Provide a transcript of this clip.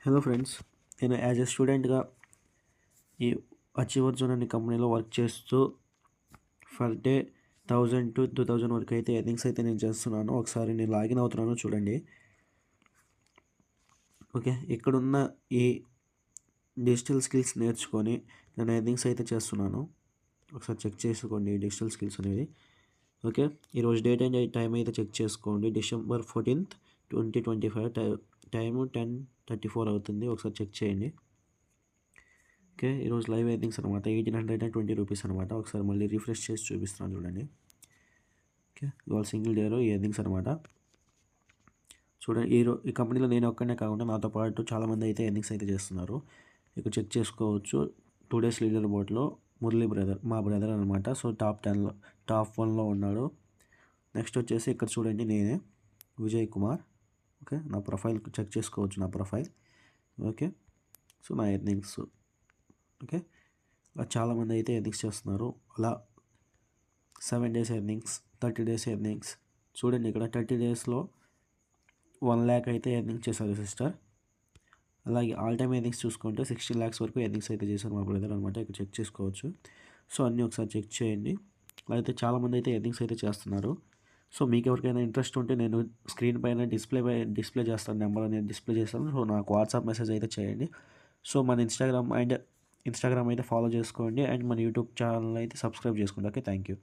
Hello friends, నేను as a స్టూడెంట్గా ఈ అచీవర్ జోన్ అనే కంపెనీలో వర్క్ చేస్తూ ఫర్ డే 1000 to 2000 వరకు అయితే ఎర్నింగ్స్ అయితే నేను చేస్తున్నాను. ఒకసారి నేను లాగిన్ అవుతున్నాను చూడండి. ఓకే, ఇక్కడున్న ఈ డిజిటల్ స్కిల్స్ నేర్చుకొని నేను ఎర్నింగ్స్ అయితే చేస్తున్నాను. ఒకసారి చెక్ చేసుకోండి డిజిటల్ స్కిల్స్ అనేవి. ఓకే, ఈరోజు డేట్ అండ్ టైం అయితే చెక్ చేసుకోండి. December 14th 2025 టైము 10:34 అవుతుంది. ఒకసారి చెక్ చేయండి. ఓకే, ఈరోజు లైవ్ ఎర్నింగ్స్ అనమాట 1820 రూపీస్ అనమాట. ఒకసారి మళ్ళీ రిఫ్రెష్ చేసి చూపిస్తున్నాను చూడండి. ఓకే, ఇవాళ సింగిల్ డేలో ఈ ఎర్నింగ్స్ అనమాట. చూడండి, ఈ కంపెనీలో నేను ఒక్కనే కాకుండా నాతో పాటు చాలామంది అయితే ఎర్నింగ్స్ అయితే చేస్తున్నారు. ఇక్కడ చెక్ చేసుకోవచ్చు. 2 days లీడర్ బోర్డ్లో మురళీ బ్రదర్, మా బ్రదర్ అనమాట. సో టాప్ 1లో ఉన్నాడు. నెక్స్ట్ వచ్చేసి ఇక్కడ చూడండి, నేనే విజయ్ కుమార్. ఓకే, నా ప్రొఫైల్ చెక్ చేసుకోవచ్చు, నా ప్రొఫైల్. ఓకే, సో నా ఎర్నింగ్స్. ఓకే, అలా చాలామంది అయితే ఎర్నింగ్స్ చేస్తున్నారు. అలా 7 days ఎర్నింగ్స్, 30 days ఎర్నింగ్స్. చూడండి, ఇక్కడ 30 daysలో 1 lakh అయితే ఎర్నింగ్ చేశారు సిస్టర్. అలాగే ఆల్ టైమ్ ఎర్నింగ్స్ చూసుకుంటే 16 lakhs వరకు ఎర్నింగ్స్ అయితే చేశారు మా బ్రదర్ అనమాట. ఇక్కడ చెక్ చేసుకోవచ్చు. సో అన్నీ ఒకసారి చెక్ చేయండి. అలా అయితే చాలామంది అయితే ఎర్నింగ్స్ అయితే చేస్తున్నారు. సో మీకు ఎవరికైనా ఇంట్రెస్ట్ ఉంటే నేను స్క్రీన్ పైన డిస్ప్లే చేస్తాను, నెంబర్ అనేది డిస్ప్లే చేస్తాను. సో నాకు వాట్సాప్ మెసేజ్ అయితే చేయండి. సో మన ఇన్స్టాగ్రామ్ అయితే ఫాలో చేసుకోండి, అండ్ మన యూట్యూబ్ ఛానల్ అయితే సబ్స్క్రైబ్ చేసుకోండి. Okay, thank you.